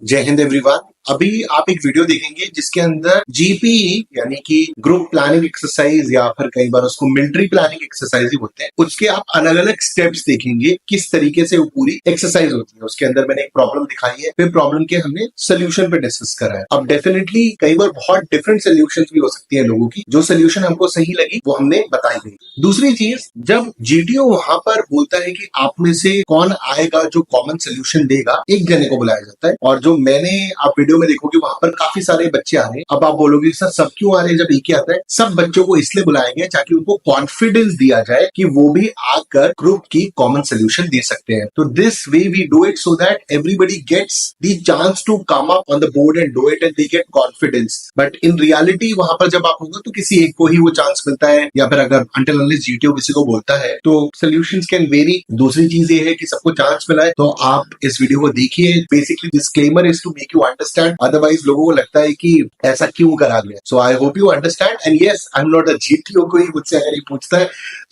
जय हिंद एवरीवन। अभी आप एक वीडियो देखेंगे जिसके अंदर जीपीई यानी कि ग्रुप प्लानिंग एक्सरसाइज या फिर कई बार उसको मिलिट्री प्लानिंग एक्सरसाइज ही बोलते हैं, उसके आप अलग अलग स्टेप्स देखेंगे किस तरीके से वो पूरी एक्सरसाइज होती है। उसके अंदर मैंने एक प्रॉब्लम दिखाई है, फिर प्रॉब्लम के हमने सोल्यूशन पे डिस्कस करा है। अब डेफिनेटली कई बार बहुत डिफरेंट सोल्यूशन भी हो सकती है लोगों की, जो सोल्यूशन हमको सही लगी वो हमने बताई गई। दूसरी चीज, जब जीटीओ वहां पर बोलता है कि आप में से कौन आएगा जो कॉमन सोल्यूशन देगा, एक जने को बुलाया जाता है। और जो मैंने आप वीडियो में देखोगे वहां पर काफी सारे बच्चे आ रहे हैं। अब आप बोलोगे सर सब क्यों आ रहे हैं जब एक ही आता है? सब बच्चों को इसलिए बुलाया गया ताकि उनको कॉन्फिडेंस दिया जाए कि वो भी आकर ग्रुप की कॉमन सोल्यूशन दे सकते हैं। तो this way we do it so that everybody gets the chance to come up on the board and do it and they get confidence. But in reality वहां पर जब आप होगा तो किसी एक को ही वो चांस मिलता है, या फिर अगर अनटिल अनलेस जीटीओ किसी को बोलता है तो सोल्यूशंस कैन वेरी। दूसरी चीज ये है कि सबको चांस मिला है तो आप इस वीडियो को देखिए। Basically disclaimer is to make you understand, otherwise लोगों को लगता है कि ऐसा क्यों करा गया। So I hope you understand and yes, I am not a GTO, कोई मुझसे अगर ये पूछता है।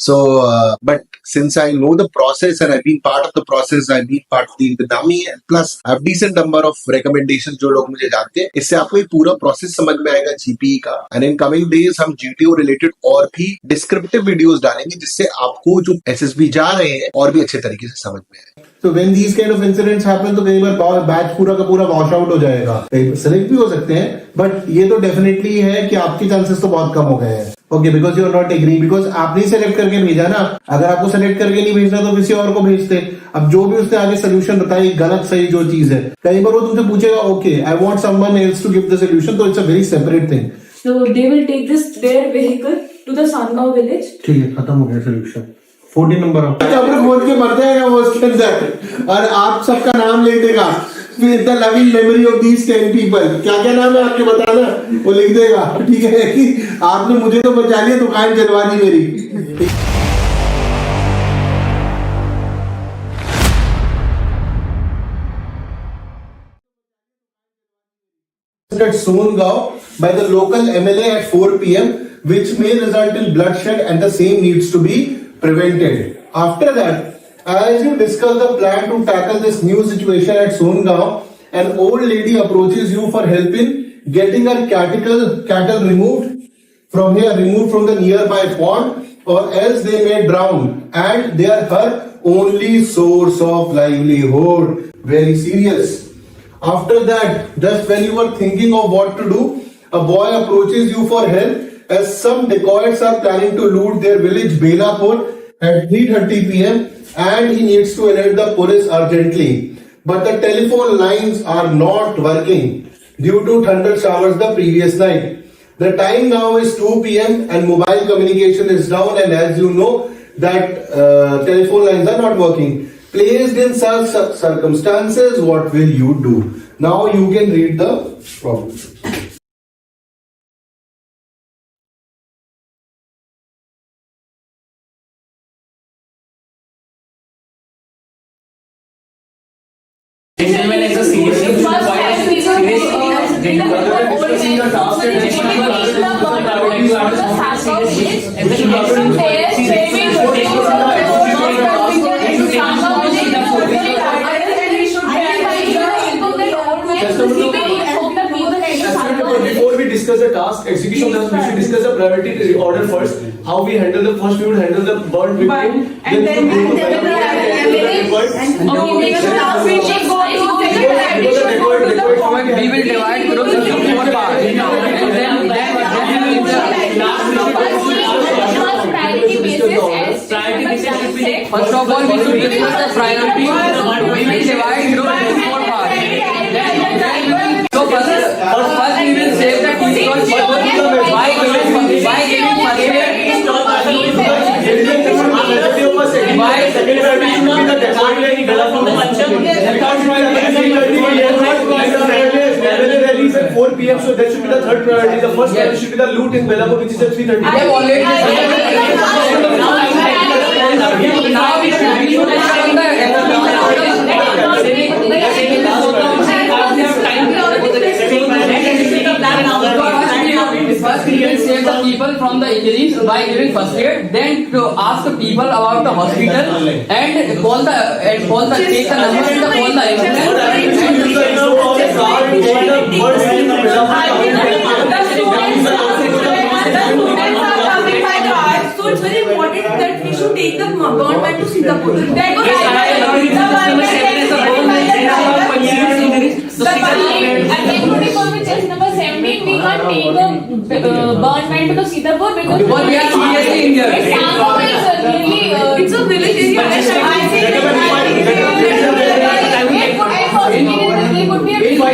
So but since I know the process and I been part of the process, I been part of the इंतजामी and plus I have decent number of recommendation, जो लोग मुझे जानते हैं, इससे आपको ये पूरा प्रोसेस समझ में आएगा जीपीई का। एंड इन कमिंग डेज हम जीटीओ रिलेटेड और भी डिस्क्रिप्टिव वीडियोस डालेंगे जिससे आपको जो एसएसबी जा रहे हैं और भी अच्छे तरीके से समझ में आए। So when these kind of incidents happen, तो कई बार बैच पूरा का पूरा वॉश आउट हो जाएगा। सेलेक्ट भी हो सकते हैं, बट ये तो डेफिनेटली है कि आपकी चांसेस तो बहुत कम हो गए हैं। Okay, because you are not agree, because आपने सेलेक्ट करके भेजा ना। अगर आपको सेलेक्ट करके नहीं भेजना तो किसी और को भेजते। अब जो भी उसने आगे सोल्यूशन बताई, गलत सही जो चीज है, कई बार वो तुमसे पूछेगा okay I want someone else to give the solution, तो it's a very separate thing. So they will take their vehicle to the Sangao village. ठीक है, खत्म हो गया सोल्यूशन। 14 नंबर अपने खोद के मर जाएगा वो उसके अंदर, और आप सबका नाम ले देगा। The loving memory of these 10 people, क्या क्या नाम है आपके बताना, वो लिख देगा। ठीक है कि आपने मुझे तो बचा लिया, दुकान जलवा दी मेरी। At Songaon by the local MLA at 4 p.m., which may result in bloodshed, and the same needs to be prevented. After that, as you discuss the plan to tackle this new situation at Songaon, an old lady approaches you for help in getting her cattle removed from the nearby pond, or else they may drown, and they are her only source of livelihood. Very serious. After that, just when you were thinking of what to do, a boy approaches you for help as some dacoits are planning to loot their village Belapur at 3:30 p.m. and he needs to alert the police urgently. But the telephone lines are not working due to thunder showers the previous night. The time now is 2 p.m. and mobile communication is down, and as you know that telephone lines are not working. Placed in such circumstances, what will you do? Now you can read the problem. Before we discuss the task execution, we should discuss the priority order first. How we handle the first, we would handle the burnt victim. And then we will take the task. We will divide groups into 4 parts. First of all, we should discuss the priority. We will divide groups into 4 parts. So first we will save the tea stall by giving first aid. At 4 p.m. So that should be the third priority. The first priority should be the loot in Belapur, which is at 3:30. I have already now we should discuss First, we will save the people from the injuries by giving first aid. Then to ask the people about the hospital and call the take the number and call the ambulance. the burn man to Sitapur. That was Yes, I agree. Number 7 is the burn man. Then our concealed injuries. So At 10:44 with chest number 17, we can't take the burn man to the Sitapur because Because we are seriously injured. It's really it's a village area. They could be a If I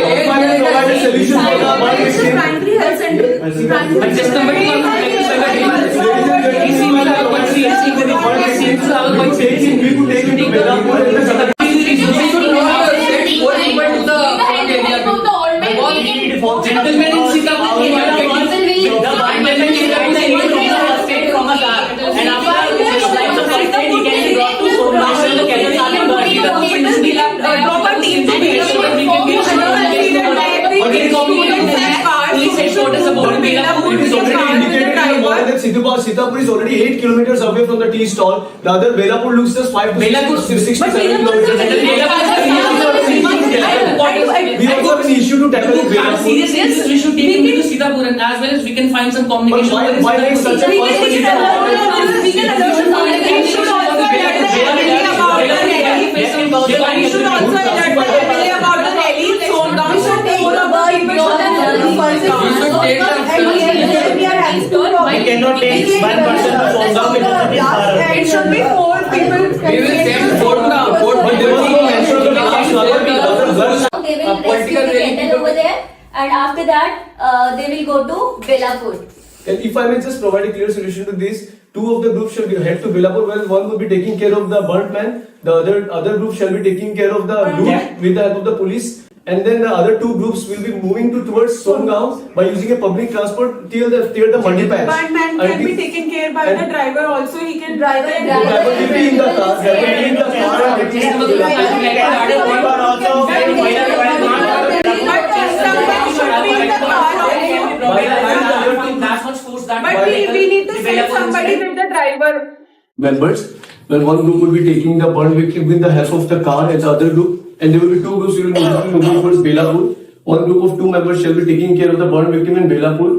provide a solution for the burn It's a victim. primary health center. But just number 2, we We could take him to Belapur and the gentlemen in Sitapur, we are getting the gentlemen in the state from a car, and after just like the first aid, he can be brought to Somnath, the Kerala proper team to be so that we can get police headquarters about Belapur. It is already indicated in the model that Sitapur is already 8 kilometers away from the tea stall. The other Belapur looks just 5 to Belapur- 6 to But 7 Belapur is kilometers. We also have an issue to tackle with Belapur. Serious issues, we should take him to Sitapur, and as well as we can find some communication. But why make such a We fuss can when take you it talk alone. about We can alert the police. We should also alert the MLA about the rally. We should also alert the MLA about the rally. We should take the burn beyond the first round. We should take the- We are having two We cannot take one person to phone down because it is far away. It should be 4 people. We will send board now, board. But there was no mention of the last other girls. They will rescue the kettle over there, and after that, they will go to Belapur. And if I may just provide a clear solution to this, two of the groups shall be head to Belapur, while one will be taking care of the burnt man, the other group shall be taking care of the loot with the help of the police, and then the other two groups will be moving towards Songaon by using a public transport till the Mandi patch. Burn man can be taken care by the driver also. He can drive The driver will be in the car, driver will be in the car and taking care of the But also, But we need to send somebody with the driver. members. Well, one group will be taking the burn victim with the help of the car, and the other group, and there will be two groups who will be moving towards Belapur. One group of 2 members shall be taking care of the burn victim in Belapur,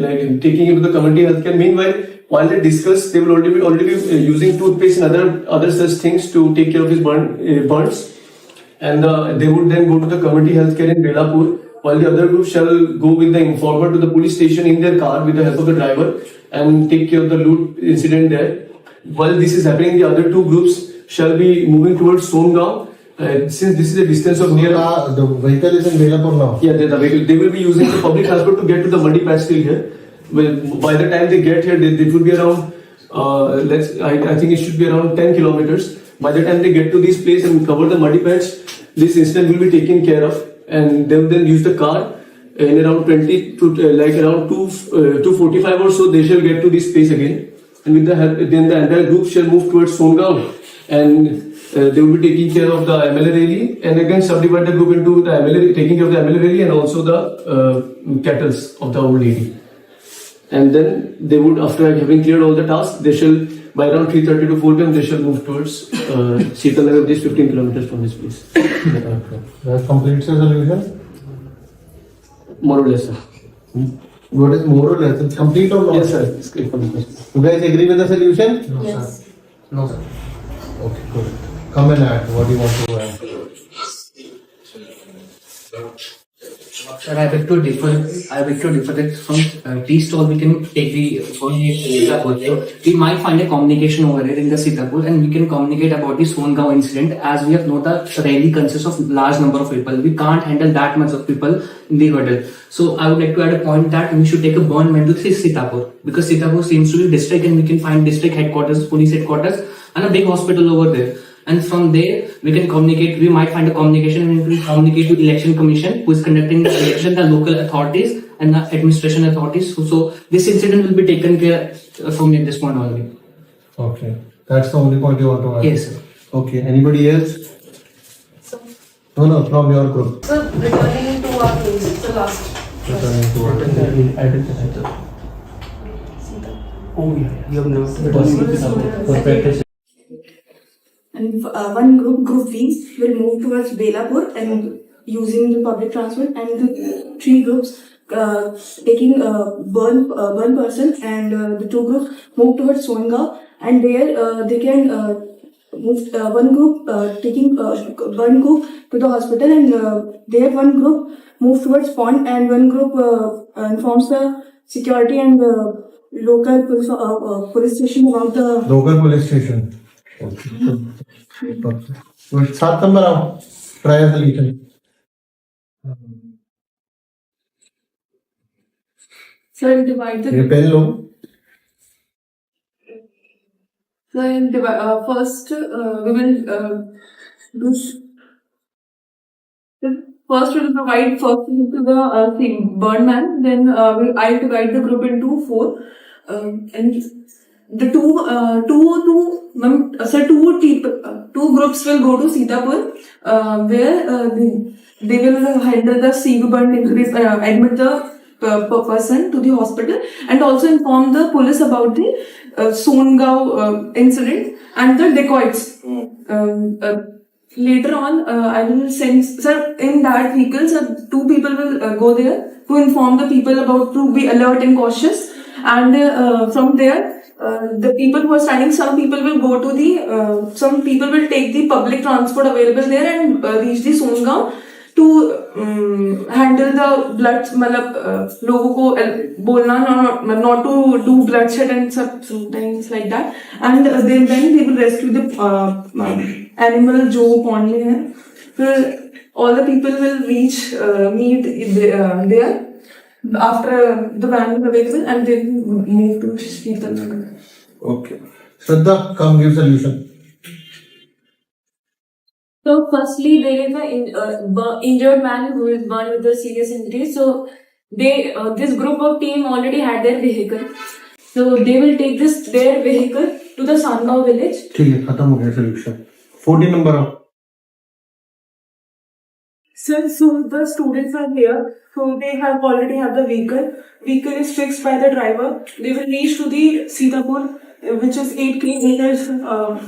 like taking him to the community healthcare. Meanwhile, while they discuss, they will already be using toothpaste and other such things to take care of his burns, and they would then go to the community healthcare in Belapur. While the other group shall go with the informer to the police station in their car with the help of the driver and take care of the loot incident there. While this is happening, the other two groups shall be moving towards Songaon. Since this is a distance of near, The vehicle is in Belapur now. yeah, they will be using the public transport to get to the Mandi patch till here. Well, by the time they get here, it would be around. I think it should be around 10 kilometers. By the time they get to this place and cover the Mandi patch, this incident will be taken care of, and they will then use the car. In around 20 to around 2:45 or so, they shall get to this place again. And with the help, then the entire group shall move towards Songaon, and they will be taking care of the MLA rally, and again subdivide the group into the MLA, taking care of the MLA rally and also the cattle of the old lady. And then they would, after having cleared all the tasks, they shall, by around 3:30 to 4 p.m., they shall move towards Sheetalnagar, which is 15 kilometers from this place. That completes the solution. More or less, sir. What is more or less? It's complete or not? Yes, sir. It's complete. You guys agree with the solution? Yes. No, sir. Okay, good. Come and add. What do you want to add? Sir, I beg to differ that from tea stall we can take the Sitapur. We might find a communication over here in the Sitapur, and we can communicate about the Songaon incident. As we have known, the rally consists of large number of people. We can't handle that much of people in the hurdle. So I would like to add a point that we should take a burn man to Sitapur, because Sitapur seems to be district, and we can find district headquarters, police headquarters, and a big hospital over there. And from there, we can communicate. We might find a communication, and we can communicate to election commission, who is conducting the election, the local authorities and the administration authorities. So this incident will be taken care from this point only. Okay. That's the only point you want to add? Yes, sir. Okay. Anybody else? No, from your group. So returning to our place, the last. Returning to our Oh yeah, you have never. And one group B, will move towards Belapur and using the public transport, and the 3 groups taking one person, and the two groups move towards Songaon, and there they can move one group taking one group to the hospital, and there one group move towards pond, and one group informs the security and the local police station about the local police station. Okay. 7 number आओ. Prior solution. So I'll divide the ये pen low. So I'll divide, first we will do first we will provide first to the burn man, then I'll divide the group into 4, and the two groups will go to Sitapur, where they will handle the CV burn injuries, admit the person to the hospital, and also inform the police about the Songaon incident and the dacoits. Later on, I will send, sir, in that vehicle, sir, 2 people will go there to inform the people about to be alert and cautious, and from there, the people who are standing, some people will go to the, some people will take the public transport available there and reach the Songaon to handle the blood, मतलब लोगों को बोलना not to do bloodshed and sometimes like that, and then they will rescue the animal जो pond में है. फिर all the people will reach meet there after the van is available, and then move to Sheetal. Okay. Shraddha, come give solution. So firstly, there is an injured man who is born with a serious injury. So they this group of team already had their vehicle. So they will take their vehicle to the Songaon village. ठीक है, खत्म हो गया solution. 14 number आओ. So the students are here. So they already have the vehicle. Vehicle is fixed by the driver. They will reach to the Sitapur, which is 8 kilometers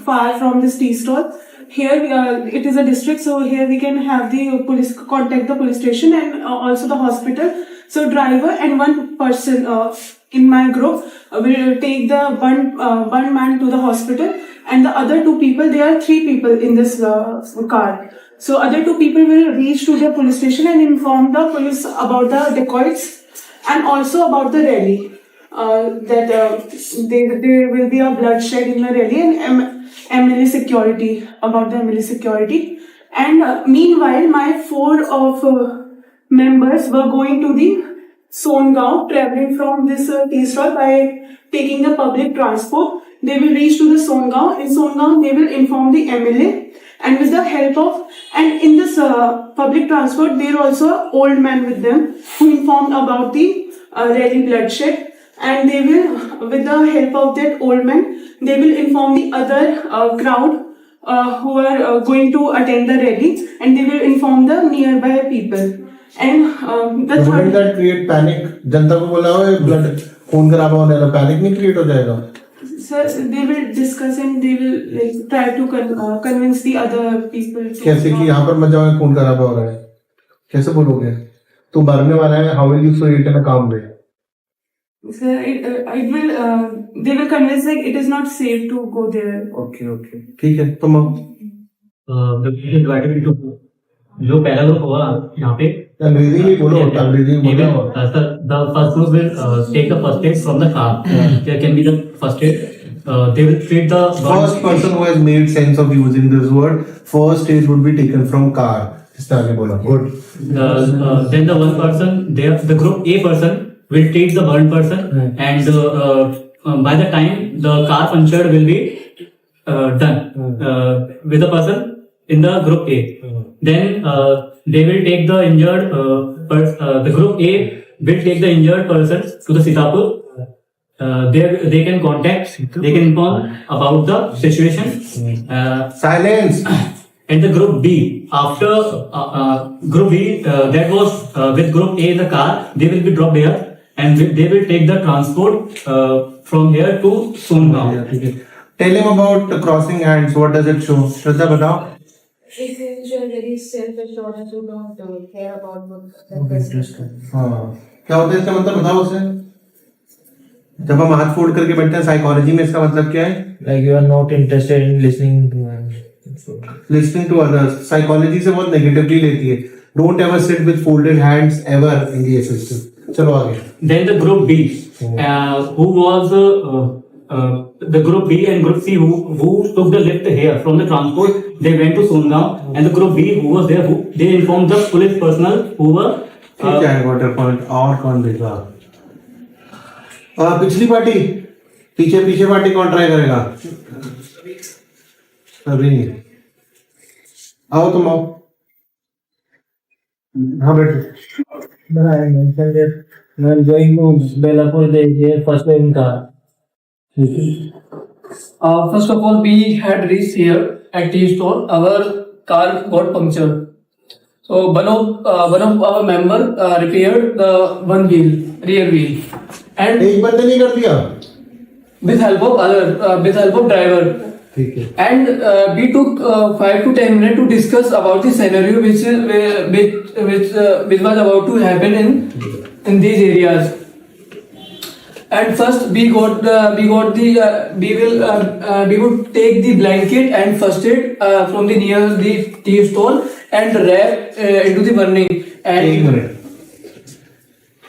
far from this tea stall. Here it is a district, so here we can have the police contact the police station and also the hospital. So driver and one person in my group will take the one man to the hospital, and the other 2 people, there are 3 people in this car. So other 2 people will reach to the police station and inform the police about the dacoits and also about the rally. That there will be a bloodshed in the rally, and MLA security, about the MLA security. And meanwhile, my 4 of members were going to the Songaon, traveling from this tea stall by taking the public transport. They will reach to the Songaon. In Songaon, they will inform the MLA, and with the help of, and in this public transport, there are also an old man with them who informed about the rally bloodshed. And they will, with the help of that old man, they will inform the other crowd who are going to attend the rally, and they will inform the nearby people. And the Wouldn't that create panic? जनता को बोला हो blood खून खराबा होने लगा, panic नहीं create हो जाएगा? Sir, they will discuss and they will like try to convince the other people. कैसे कि यहाँ पर मत जाओ, खून खराबा हो रहा है? कैसे बोलोगे? तू मरने वाला है, how will you say it in a calm way? Sir, it will. They will convince like it is not safe to go there. Okay, okay. ठीक है, तुम आओ. जो पहला ग्रुप होगा यहाँ पे अंग्रेजी में बोलो, अंग्रेजी में बोलो. the first group will take the first aid from the car. There can be the first aid. They will treat the First person who has made sense of using this word, first aid would be taken from car. इसने आगे बोला. Good. Then the one person, the group A person will treat the burned person, and by the time the car punctured will be done with the person in the group A. Then they will take the injured the group A will take the injured persons to the Sitapur. They can contact, they can inform about the situation. Silence. And the group B, after group B, that was with group A in the car, they will be dropped here, and they will take the transport from here to Songaon. Tell him about the crossing hands. What does it show? Shraddha, बताओ. If you are very self-assured and you don't care about what हाँ क्या होता है इसका मतलब बताओ उसे। जब हम हाथ फोल्ड करके बैठते हैं साइकोलॉजी में इसका मतलब क्या है? Like you are not interested in listening to listening to others psychology से बहुत नेगेटिवली लेती है। Don't ever sit with folded hands ever in the system. चलो आगे। Then the group B, who was the group B and group C who took the lift here from the transport, they went to Songaon, and the group B who was there, they informed the police personnel who were. क्या है water point और कौन देगा? पिछली party पीछे party कौन try करेगा? अभी आओ तुम आओ। हाँ बेटे। But I mentioned that when going to Belapur, they here first in car. First of all, we had reached here at tea store. Our car got punctured. So one of our member repaired the one wheel, rear wheel, and एक बंदे नहीं कर दिया। with help of driver. ठीक है। And we took 5 to 10 minutes to discuss about the scenario which was about to happen in these areas. And first we would take the blanket and first aid from the near the tea stall and wrap into the burning. एक And minute.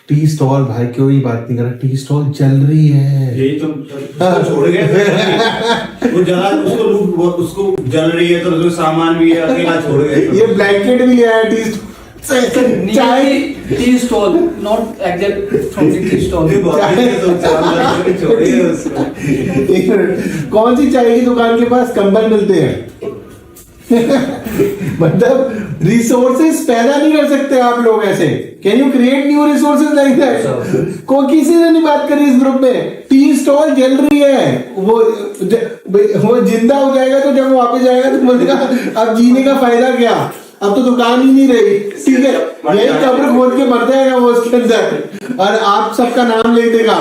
Tea stall भाई क्यों ही बात नहीं कर रहा? Tea stall चल रही है। यही तो छोड़ गए वो जला उसको जल रही है तो उसमें सामान भी है अकेला छोड़ गए। ये ब्लैंकेट भी है टी चाय near the tea stall, not exact from the tea stall. छोड़िए उसको। एक मिनट, कौन सी चाय की दुकान के पास कंबल मिलते हैं? मतलब रिसोर्सेज पैदा नहीं कर सकते आप लोग ऐसे? Can you create new resources like that? को किसी ने नहीं बात करी इस ग्रुप में। टी स्टॉल जल रही है, वो जिंदा हो जाएगा तो जब वापस जाएगा तो बोलेगा अब जीने का फायदा क्या, अब तो दुकान ही नहीं रही। ठीक है, यही कब्र खोद के मर जाएगा वो उसके अंदर और आप सबका नाम लिख देगा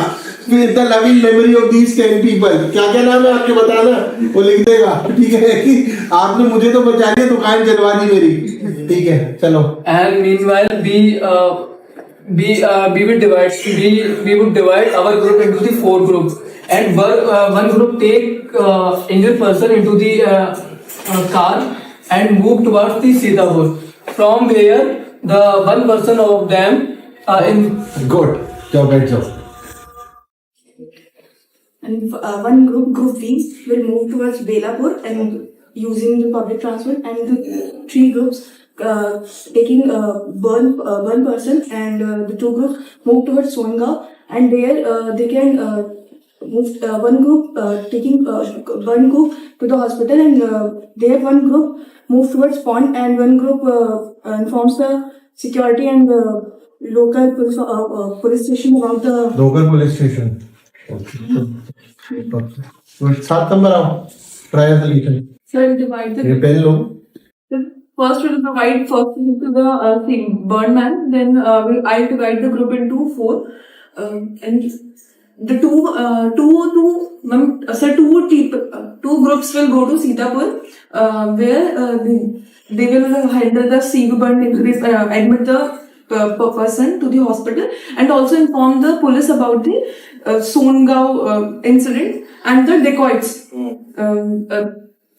with the loving memory of these 10 people। क्या क्या नाम है आपके बताना, वो लिख देगा। ठीक है कि आपने मुझे तो बचा लिया, दुकान जलवा दी मेरी। ठीक है चलो। And meanwhile, we would divide our group into the 4 groups, and one group take injured person into the car and move towards the Sitapur. From where the one person of them in good, जाओ बैठ जाओ। And one group B, will move towards Belapur and using the public transport, and the 3 groups taking burn person, and the 2 groups move towards Songaon, and there they can move one group taking one group to the hospital, and there one group move towards pond, and one group informs the security and the local police station about the local police station. 7 number आओ। Trial solution. So we'll divide ये pen लो। First, we'll provide first to the burn man. Then I'll divide the group into 4, and the two groups will go to Sitapur, where they will handle the severe burn injuries, admit the person to the hospital, and also inform the police about the Songaon incident and the dacoits.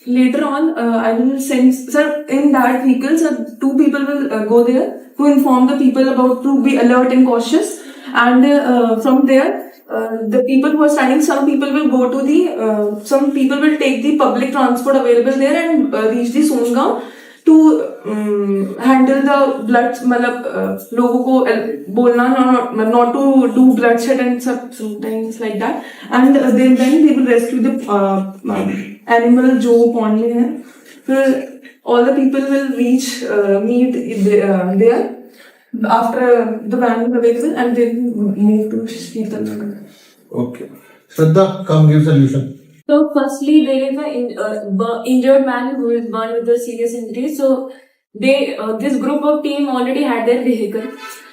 Later on, I will send, sir, in that vehicle, sir, 2 people will go there to inform the people about to be alert and cautious. And from there, the people who are standing, some people will go to the, some people will take the public transport available there and reach the Songaon to handle the blood, मतलब लोगों को बोलना not to do bloodshed and some things like that. And then they will rescue the animal जो pond में है. फिर all the people will reach meet there after the van is available, and then move to Sheetal. Okay. Shraddha, come give solution. So firstly, there is an injured man who is born with a serious injury. So this group of team already had their vehicle.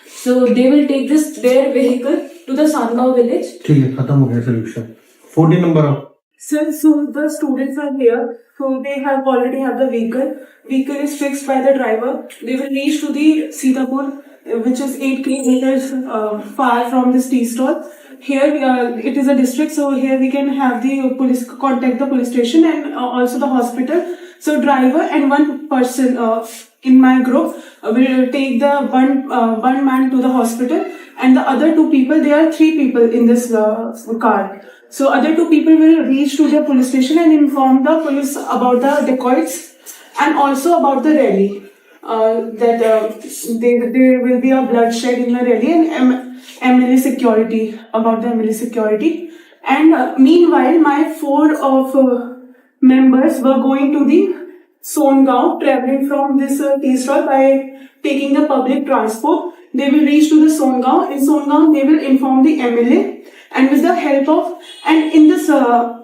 So they will take their vehicle to the Songaon village. ठीक है, खत्म हो गया solution। 14 number आओ। So the students are here. So they have already have the vehicle. Vehicle is fixed by the driver. They will reach to the Sitapur, which is 8 kilometers far from this tea stall. Here it is a district, so here we can have the police contact the police station and also the hospital. So driver and one person in my group will take the one man to the hospital, and the other 2 people, there are 3 people in this car. So other 2 people will reach to the police station and inform the police about the dacoits and also about the rally. That there will be a bloodshed in the rally and MLA security, about the MLA security. And meanwhile, my 4 of members were going to the Songaon, traveling from this tea stall by taking the public transport. They will reach to the Songaon. In Songaon, they will inform the MLA, and with the help of, and in this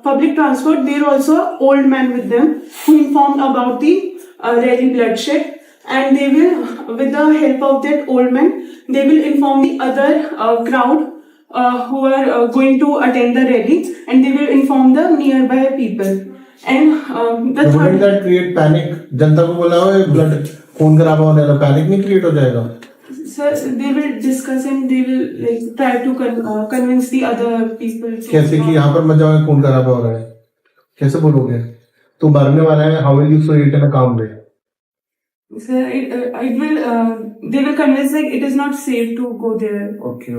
public transport, there are also an old man with them who informed about the rally bloodshed. And they will, with the help of that old man, they will inform the other crowd who are going to attend the rally, and they will inform the nearby people. And the Wouldn't that create panic? जनता को बोला हो blood खून खराबा होने वाला, panic नहीं create हो जाएगा? Sir, they will discuss and they will like try to convince the other people. कैसे कि यहाँ पर मत जाओ, खून खराबा हो रहा है, कैसे बोलोगे? तू मरने वाला है, how will you say it in a calm way? Sir, it will. They will convince like it is not safe to go there. Okay,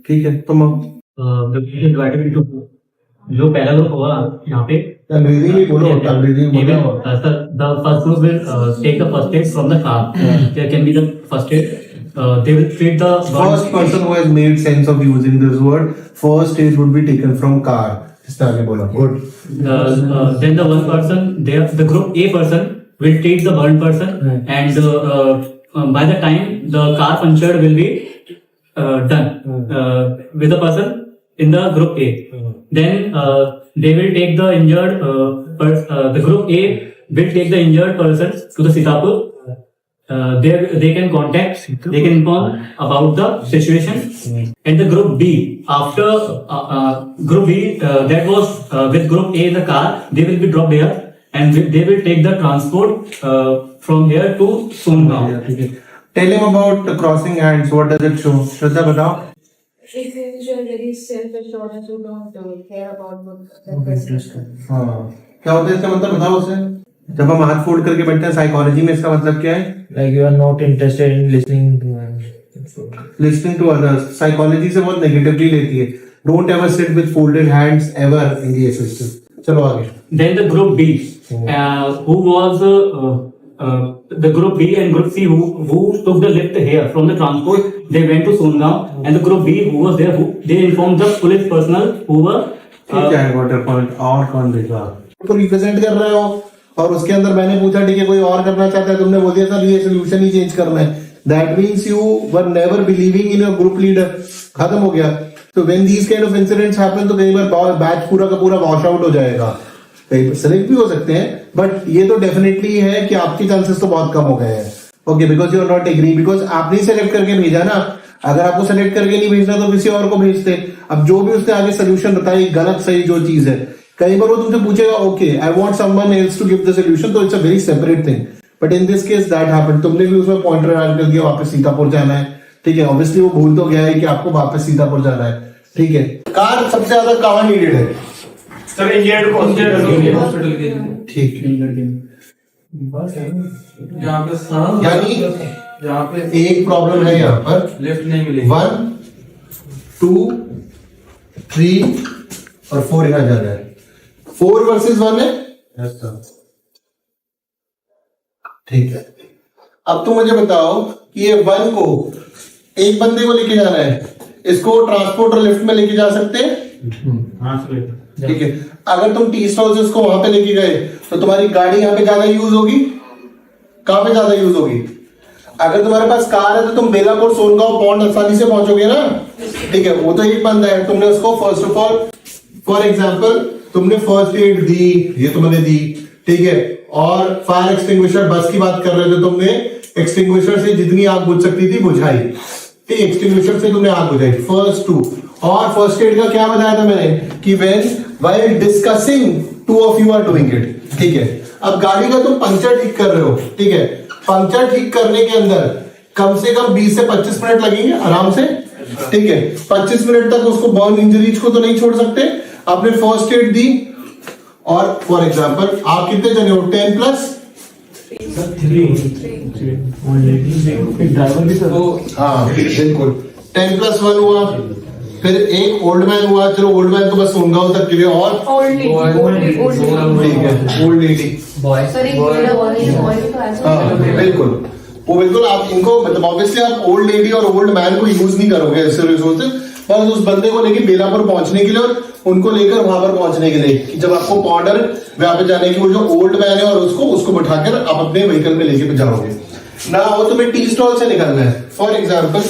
ठीक है, तुम जो पहला ग्रुप होगा यहाँ पे अंग्रेजी में बोलो, अंग्रेजी में बोलो। The first group will take the first aid from the car. There can be the first aid. They will treat the First person who has made sense of using this word, first aid would be taken from car. इसने आगे बोला, good. Then the one person, the group A person will treat the burned person, and by the time the car punctured will be done with the person in the group A. Then they will take the injured the group A will take the injured persons to the Sitapur. They can contact, they can inform about the situation. And the group B, after group B that was with group A in the car, they will be dropped here, and they will take the transport from here to Songaon. Tell him about crossing hands. What does it show? Shraddha, बताओ. It is very self-assurance. You don't care about what the person is doing. हाँ, क्या होता है इसका मतलब बताओ उसे. जब हम हाथ फोल्ड करके बैठते हैं साइकोलॉजी में, इसका मतलब क्या है? Like you are not interested in listening to Listening to others. Psychology से बहुत नेगेटिवली लेती है. Don't ever sit with folded hands ever in the system. चलो आगे. Then the group B, who was the group B and group C who took the lift here from the transport, they went to Songaon, and the group B who was there, they informed the police personnel who were. ठीक है, water point और कौन देगा? तो represent कर रहे हो, और उसके अंदर मैंने पूछा ठीक है कोई और करना चाहता है, तुमने बोल दिया सर ये सोल्यूशन ही चेंज करना है. That means you were never believing in your group leader. खत्म हो गया. तो when these kind of incidents happen, तो कई बार बैच पूरा का पूरा वॉश आउट हो जाएगा. कई सेलेक्ट भी हो सकते हैं, बट ये तो डेफिनेटली है कि आपके चांसेस तो बहुत कम हो गए हैं. Okay, because you are not agree, because आपने सेलेक्ट करके भेजा ना. अगर आपको सेलेक्ट करके नहीं भेजना तो किसी और को भेजते. अब जो भी उसने आगे सोल्यूशन बताई, गलत सही जो चीज है, कई बार वो तुमसे पूछेगा okay I want someone else to give the solution, तो it's a very separate thing. But in this case that happened. तुमने भी उसमें पॉइंटर ऐड कर दिया वापस सीतापुर जाना है. ठीक है, ऑब्वियसली वो भूल तो गया है कि आपको वापस सीतापुर जाना है. ठीक है, कार सबसे ज्यादा कहाँ नीडेड है? सर इंडियन हॉस्पिटल के ठीक है, यहाँ पे यानी यहाँ पे एक प्रॉब्लम है यहाँ पर. लिफ्ट नहीं मिलेगी. 1, 2, 3 और 4 यहाँ जाना है. 4 वर्सेस 1 है. ठीक है, अब तुम मुझे बताओ कि ये 1 को एक बंदे को लेके जाना है, इसको ट्रांसपोर्ट और लिफ्ट में लेके जा सकते हैं. ठीक है, अगर तुम टी स्टॉल से उसको वहां पे लेके गए तो तुम्हारी गाड़ी यहाँ पे ज्यादा यूज होगी. कहाँ पे ज्यादा यूज होगी? अगर तुम्हारे पास कार है तो तुम बेलापुर सोनगांव पॉन्ड आसानी से पहुंचोगे ना. ठीक है, वो तो एक बंदा है. तुमने उसको first of all for example तुमने फर्स्ट एड दी, ये तुमने दी. ठीक है, और फायर एक्सटिंग्विशर, बस की बात कर रहे थे, तुमने एक्सटिंग्विशर से जितनी आग बुझ सकती थी बुझाई. एक्सटिंग्विशर से तुमने आग बुझाई. फर्स्ट 2 और फर्स्ट एड का क्या बताया था मैंने कि when while discussing two of you are doing it, ठीक है। अब गाड़ी का तुम पंचर ठीक कर रहे हो, ठीक है, पंचर ठीक करने के अंदर कम से कम 20 से 25 मिनट लगेंगे आराम से, ठीक है। 25 मिनट तक उसको बर्न इंजरीज को तो नहीं छोड़ सकते। आपने फर्स्ट एड दी और फॉर एग्जांपल आप कितने जने हो, 10 प्लस ड्राइवर भी सर, हाँ बिल्कुल 10+1 हुआ, फिर एक ओल्ड मैन हुआ, चलो ओल्ड मैन तो बस सोनगांव तक के लिए, और ठीक है ओल्ड लेडी, बिल्कुल वो बिल्कुल आप इनको मतलब ऑब्वियसली आप ओल्ड लेडी और ओल्ड मैन को यूज नहीं करोगे ऐसे रिसोर्सेज, बस उस बंदे को लेके बेलापुर पहुंचने के लिए और उनको लेकर वहां पर पहुंचने के लिए कि जब आपको बॉर्डर वहां पे जाने की वो जो ओल्ड मैन है और उसको बिठाकर आप अपने व्हीकल में लेके जाओगे ना, वो तुम्हें टी स्टॉल से निकलना है। फॉर एग्जाम्पल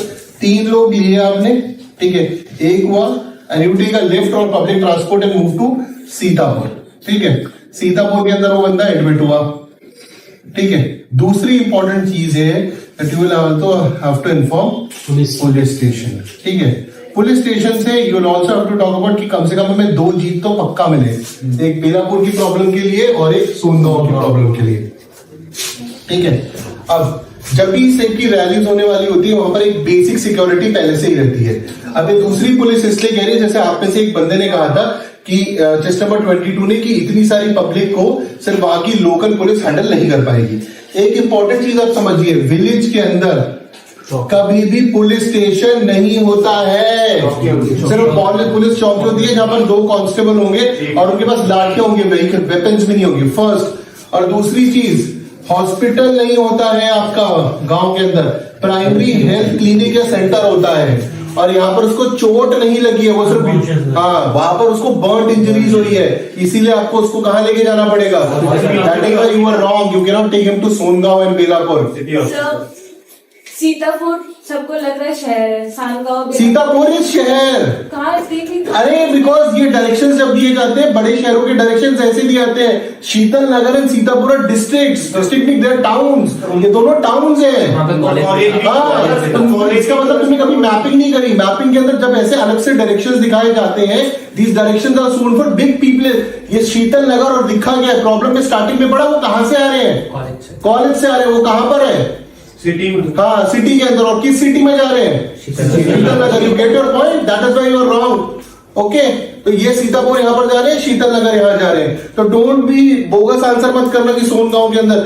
3 लोग लिए आपने, ठीक है, एक हुआ and you take a lift or public transport and move to Sitapur, ठीक है। सीतापुर के अंदर वो बंदा एडमिट हुआ, ठीक है। दूसरी इंपॉर्टेंट चीज है that you will also have to inform police station, ठीक है। पुलिस स्टेशन से you will also have to talk about कि कम से कम हमें 2 जीप तो पक्का मिले, एक बेलापुर की प्रॉब्लम के लिए और एक सोनगांव की प्रॉब्लम के लिए, ठीक है। अब जब भी इस टाइप की रैलीज होने वाली होती है वहां पर एक बेसिक सिक्योरिटी पहले से ही रहती है। अब ये दूसरी पुलिस इसलिए कह रही है, जैसे आप में से एक बंदे ने कहा था कि चेस्ट नंबर 22 ने कि इतनी सारी पब्लिक को सिर्फ वहां की लोकल पुलिस हैंडल नहीं कर पाएगी। एक इंपॉर्टेंट चीज आप समझिए, विलेज के अंदर कभी भी पुलिस स्टेशन नहीं होता है, सिर्फ पुलिस चौकी होती है जहां पर 2 कांस्टेबल होंगे और उनके पास लाठियां होंगी, वेपन्स भी नहीं होंगी, फर्स्ट। और दूसरी चीज, हॉस्पिटल नहीं होता है आपका गांव के अंदर, प्राइमरी हेल्थ क्लिनिक या सेंटर होता है और यहाँ पर उसको चोट नहीं लगी है, वो सिर्फ हाँ वहां पर उसको बर्न इंजरीज हुई है, इसीलिए आपको उसको कहाँ लेके जाना पड़ेगा। That is why you are wrong, you can not take him to Songaon and Belapur. Sitapur सबको लग रहा है शहर है, सानगांव सीतापुर इज शहर, कहाँ अरे बिकॉज ये डायरेक्शंस जब दिए जाते हैं बड़े शहरों के डायरेक्शंस ऐसे दिए जाते हैं। Sheetal Nagar and Sitapur are districts, district नहीं, देयर टाउन्स, ये दोनों टाउन्स हैं। इसका मतलब तुमने कभी मैपिंग नहीं करी, मैपिंग के अंदर जब ऐसे अलग से डायरेक्शंस दिखाए जाते हैं, these directions are shown for big people. ये शीतल नगर और दिखा गया प्रॉब्लम में स्टार्टिंग में पड़ा, वो कहां से आ रहे हैं, कॉलेज से आ रहे हैं, वो कहां पर है, सिटी में, हाँ सिटी के अंदर। और किस सिटी में जा रहे हैं, Sheetal Nagar. You get your point, that is why you are wrong. Okay, तो ये सीतापुर यहाँ पर जा रहे हैं, शीतल नगर यहाँ जा रहे हैं। तो डोंट बी बोगस आंसर मत करना कि सोनगांव के अंदर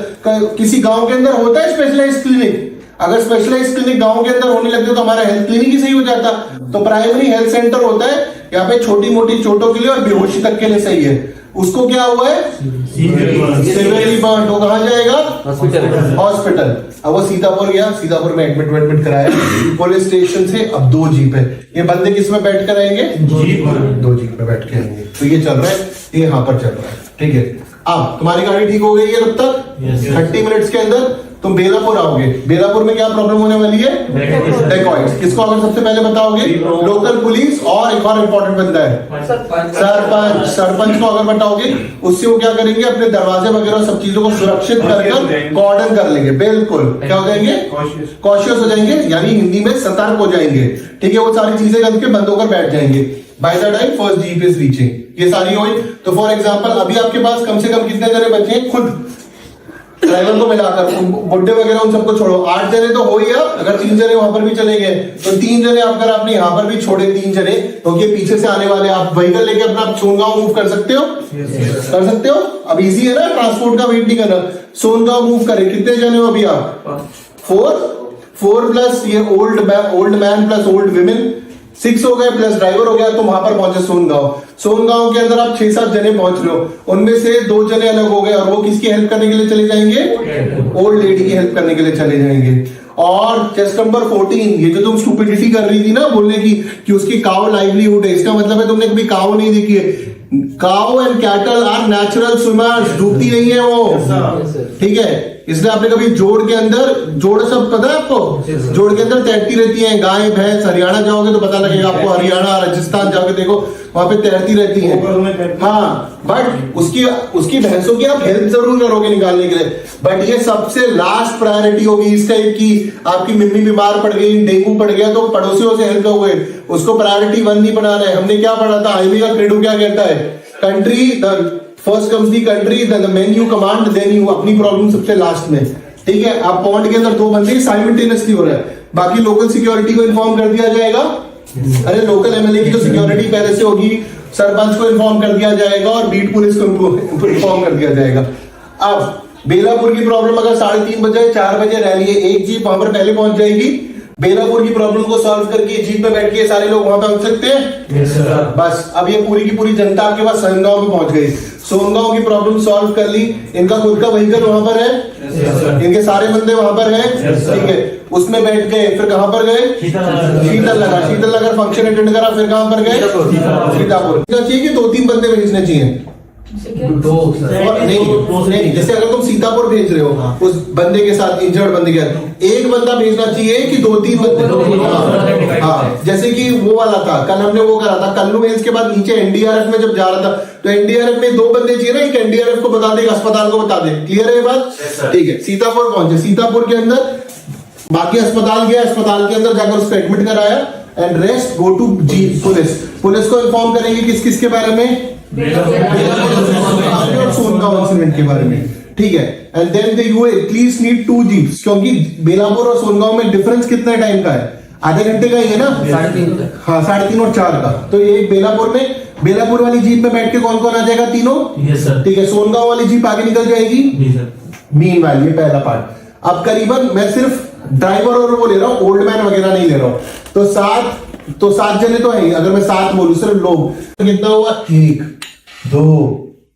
किसी गांव के अंदर होता है स्पेशलाइज्ड क्लिनिक। अगर स्पेशलाइज्ड क्लिनिक गांव के अंदर होने लगते तो हमारा हेल्थ क्लिनिक ही सही हो जाता। तो प्राइमरी हेल्थ सेंटर होता है यहाँ पे छोटी मोटी चोटों के लिए और बेहोशी तक के लिए सही है। उसको क्या हुआ है, सिवियरली बर्न, वो कहाँ जाएगा, हॉस्पिटल। अब वो सीतापुर गया, सीतापुर में एडमिट कराया पुलिस स्टेशन से। अब 2 जीप है, ये बंदे किस में बैठ कर आएंगे, 2 जीप में बैठ के आएंगे। तो ये चल रहा है, ये यहाँ पर चल रहा है, ठीक है। अब तुम्हारी गाड़ी ठीक हो गई है, तब तक 30 मिनट्स के अंदर तुम बेलापुर आओगे। बेलापुर में क्या प्रॉब्लम होने वाली है, डेकॉइट्स। किसको अगर सबसे पहले बताओगे, लोकल पुलिस और एक और इम्पोर्टेंट बंदा है सरपंच। सरपंच को अगर बताओगे, उससे वो क्या करेंगे, अपने दरवाजे वगैरह सब चीजों को सुरक्षित कर कॉर्डन कर लेंगे। बिल्कुल क्या हो जाएंगे, कॉशियस हो जाएंगे, यानी हिंदी में सतर्क हो जाएंगे, ठीक है। वो सारी चीजें करके बंद होकर बैठ जाएंगे by the time first jeep is reaching. ये सारी हुई। तो फॉर एग्जाम्पल अभी आपके पास कम से कम कितने जने बचे हैं, खुद ड्राइवर को मिलाकर, बुड्ढे वगैरह उन सबको छोड़ो, 8 जने तो हो ही। अगर 3 जने वहां पर भी चले गए तो 3 जने अगर आपने यहाँ पर भी छोड़े 3 जने, तो ये पीछे से आने वाले आप व्हीकल लेके अपना सोनगांव मूव कर सकते हो, कर सकते हो। अब इजी है ना, ट्रांसपोर्ट का वेट नहीं करना। सोनगांव मूव करें, कितने जने हो अभी आप, 4 प्लस ये old man plus old women 6 हो गए, प्लस ड्राइवर हो गया। तो वहां पर पहुंचे सोनगांव। सोनगांव के अंदर आप 6-7 जने पहुंच रहे हो, उनमें से 2 जने अलग हो गए और वो किसकी हेल्प करने के लिए चले जाएंगे, ओल्ड लेडी की हेल्प करने के लिए चले जाएंगे। और चेस्ट नंबर 14, ये जो तुम स्टुपिडिटी कर रही थी ना बोलने की कि उसकी काउ लाइवलीहुड है, इसका मतलब है तुमने कभी काउ नहीं देखी है। Cow and cattle are natural swimmers, डूबती नहीं है वो, ठीक है। इसलिए आपने कभी जोड़ के अंदर, जोड़ सब पता है आपको, जोड़ के अंदर तैरती रहती हैं गाय भैंस। हरियाणा जाओगे तो पता लगेगा आपको, हरियाणा राजस्थान जाओगे देखो वहां पे तैरती रहती हैं। हाँ, बट उसकी भैंसों की आप हेल्प जरूर करोगे निकालने के लिए, बट ये सबसे लास्ट प्रायोरिटी होगी इस टाइप की। आपकी मम्मी बीमार पड़ गई, डेंगू पड़ गया, तो पड़ोसियों से हेल्प करोगे, उसको प्रायोरिटी 1 नहीं बनाना है। हमने क्या पढ़ा था, आईबी का क्रेडो क्या कहता है, country first comes the country, the men you command, then you, अपनी प्रॉब्लम सबसे लास्ट में। ठीक है, आप पॉइंट के अंदर 2 बंदे साइमल्टेनियसली हो रहा है, बाकी लोकल सिक्योरिटी को इन्फॉर्म कर दिया जाएगा। अरे लोकल एमएलए की जो सिक्योरिटी पहले से होगी, सरपंच को इन्फॉर्म कर दिया जाएगा और बीट पुलिस को इन्फॉर्म कर दिया जाएगा। अब बेलापुर की प्रॉब्लम अगर 3:30 बजे 4 बजे रैली है, एक जीप वहां पर पहले पहुंच जाएगी, बेलापुर की प्रॉब्लम को सॉल्व करके जीप में बैठ के सारे लोग वहां पे पहुंच सकते हैं। बस अब ये पूरी की पूरी जनता आपके पास सोनगांव में पहुंच गई। सोनगांव की प्रॉब्लम सॉल्व कर ली, इनका खुद का व्हीकल वहां पर है, इनके सारे बंदे वहां पर हैं, ठीक है, उसमें बैठ गए। फिर कहां पर गए, शीतल नगर फंक्शन अटेंड करा, फिर कहां पर गए, सीतापुर। चाहिए कि 2-3 बंदे भेजने चाहिए, नहीं, जैसे अगर तुम सीतापुर भेज रहे हो उस बंदे के साथ, इंजर्ड बंदे के साथ, एक बंदा भेजना चाहिए कि 2-3 बंदे। हाँ, जैसे कि वो वाला था, कल हमने वो करा था, कल्लू मेंस के बाद नीचे एनडीआरएफ में जब जा रहा था, तो एनडीआरएफ में 2 बंदे चाहिए ना, एक एनडीआरएफ को बता दे, अस्पताल को बता दे। क्लियर है ये बात? ठीक है, सीतापुर पहुंचे, सीतापुर के अंदर बाकी अस्पताल गया, अस्पताल के अंदर जाकर उसको एडमिट कराया, and rest go to the police को इन्फॉर्म करेंगे किस किस के बारे में, सोनगांव इंसिडेंट के बारे में। ठीक है, and then they you at least need 2 jeeps, क्योंकि बेलापुर और सोनगांव में डिफरेंस कितने टाइम का है, आधे घंटे का ही है ना, 3.5। हाँ, 3.5 और 4 का। तो ये बेलापुर वाली जीप में बैठ के कौन कौन आ जाएगा, तीनों। ठीक है, सोनगांव वाली जीप आगे निकल जाएगी। मीनवाइल ये पहला पार्ट। अब करीबन मैं सिर्फ ड्राइवर और वो ले रहा हूँ, ओल्ड मैन वगैरह नहीं ले रहा हूँ, तो 7 जने तो है। अगर मैं 7 बोलूं सिर्फ लोग, तो कितना हुआ, 1 2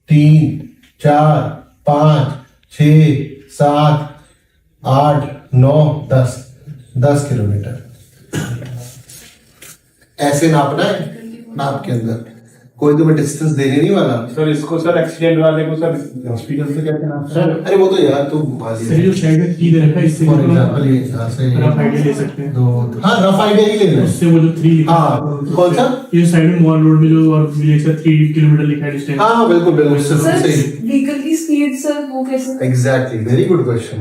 3 4 5 6 7 8 9 10 किलोमीटर ऐसे नापना है। नाप के अंदर कोई तुम्हें डिस्टेंस देने नहीं वाला सर। इसको सर एक्सीडेंट वाले को सर हॉस्पिटल से कैसे नाप सर? अरे वो तो यार तुम सर जो साइड में की रखा है, इससे फॉर एग्जांपल ये यहाँ से रफ आइडिया ले सकते हैं। हाँ, रफ आइडिया ही लेना है। उससे वो जो 3 लिखा हाँ, कौन सा, ये साइड में मॉल रोड में जो और विलेज का 3 किलोमीटर लिखा है डिस्टेंस। हाँ बिल्कुल बिल्कुल सही। व्हीकल की स्पीड सर वो कैसे? Exactly, very good question.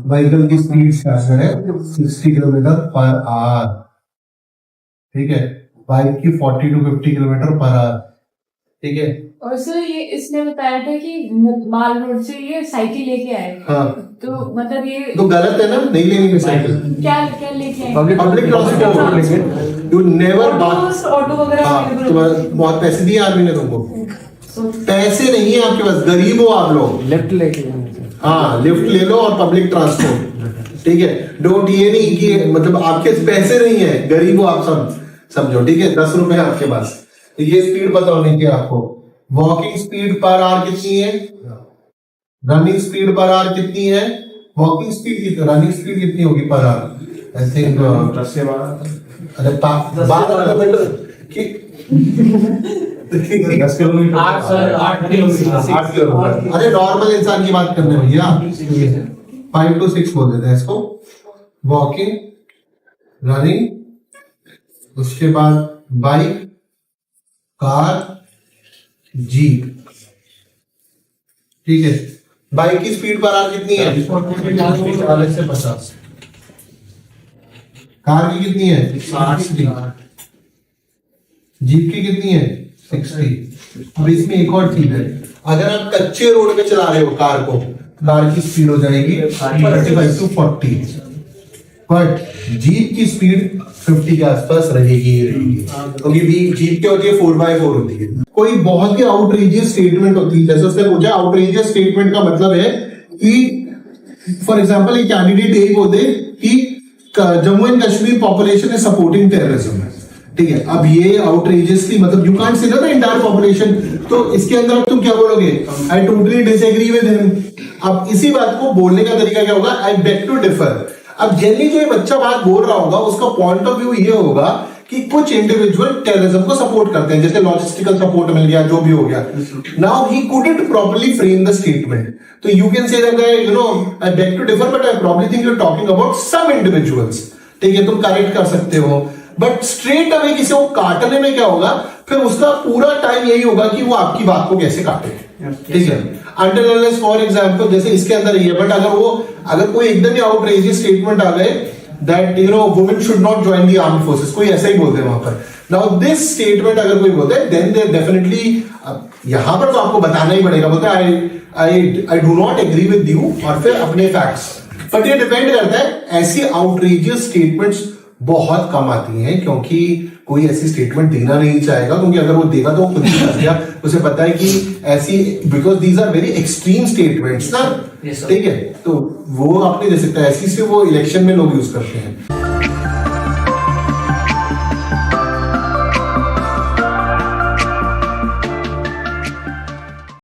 Vehicle की स्पीड है 60 किलोमीटर पर आवर। ठीक है, बाइक की 40 to 50 किलोमीटर पर आवर। ठीक है, और सर ये इसने बताया था कि माल रोड से ये साइकिल लेके आए। हाँ, तो मतलब ये तो गलत है ना, नहीं लेनी है साइकिल। क्या लेके आए? पब्लिक ट्रांसपोर्ट लेंगे, यू नेवर ऑटो वगैरह। हाँ, बहुत पैसे दिए आर्मी ने तुमको, पैसे नहीं है आपके पास, गरीब हो आप लोग, लेफ्ट लेके हाँ लिफ्ट ले लो और पब्लिक ट्रांसपोर्ट। ठीक है, डोंट ये नहीं कि मतलब आपके पैसे नहीं है, गरीब हो आप सब, समझो। ठीक है, 10 रुपए आपके पास, तो ये स्पीड पता होनी चाहिए आपको। वॉकिंग स्पीड पर आवर कितनी है, रनिंग स्पीड पर आवर कितनी है, वॉकिंग स्पीड की, रनिंग स्पीड कितनी होगी पर आवर, आई थिंक 10 से 12। अरे 12 किलोमीटर की 10 किलोमीटर 8 किलोमीटर। अरे नॉर्मल इंसान की बात करने भैया, 5 to 6 बोल देते हैं इसको। वॉकिंग, रनिंग, उसके बाद बाइक, कार, जीप। ठीक है, बाइक की स्पीड पर आवर कितनी है, 40 से 50। कार की कितनी है, 60। जीप की कितनी है, 60। अब इसमें एक और चीज है, अगर आप कच्चे रोड पे चला रहे हो कार को, कार की स्पीड हो जाएगी 35 to 40, बट जीप की स्पीड 50 के आसपास रहेगी क्योंकि जीप क्या होती है, 4x4 होती है। कोई बहुत ही आउटरेजियस स्टेटमेंट होती है, जैसे उसने पूछा आउटरेजियस स्टेटमेंट का मतलब है कि फॉर एग्जांपल एक कैंडिडेट ये बोल दे कि Jammu and Kashmir population is supporting terrorism. ठीक है, अब ये आउटरेजियसली मतलब यू कांट से ना एंटायर पॉपुलेशन, तो इसके अंदर अब तुम क्या बोलोगे, I totally disagree with him. अब इसी बात को बोलने का तरीका क्या होगा, आई बेग टू डिफर। अब जनरली जो ये बच्चा बात बोल रहा होगा उसका पॉइंट ऑफ व्यू ये होगा कि कुछ इंडिविजुअल टेररिज्म को सपोर्ट करते हैं, जैसे लॉजिस्टिकल सपोर्ट मिल गया, जो भी हो गया. Now he couldn't properly frame the statement. तो you can say that you know I beg to differ but I probably think you are talking about some individuals. ठीक है, तुम करेक्ट कर सकते हो, बट स्ट्रेट अवे किसी को काटने में क्या होगा, फिर उसका पूरा टाइम यही होगा कि वो आपकी बात को कैसे काटे. ठीक है, until unless फॉर एग्जाम्पल जैसे इसके अंदर ही है, बट अगर कोई एकदम ही आउटरेजियस स्टेटमेंट आ गए that you no women should not join the armed forces, कोई ऐसा ही बोलते हैं वहां पर. नाउ दिस स्टेटमेंट अगर कोई बोलता है देन दे डेफिनेटली यहां पर तो आपको बताना ही पड़ेगा, बोलते I do not agree with you, और फिर अपने फैक्ट्स. बट ये डिपेंड करता है, ऐसी आउटरेजियस स्टेटमेंट्स बहुत कम आती हैं, क्योंकि कोई ऐसी स्टेटमेंट देना नहीं चाहेगा, क्योंकि अगर वो देगा तो वो खुद ही फंस गया. उसे पता है कि ऐसी, because these are very extreme statements ना. ठीक है, तो वो आप नहीं दे सकता, ऐसी से वो इलेक्शन में लोग यूज करते हैं.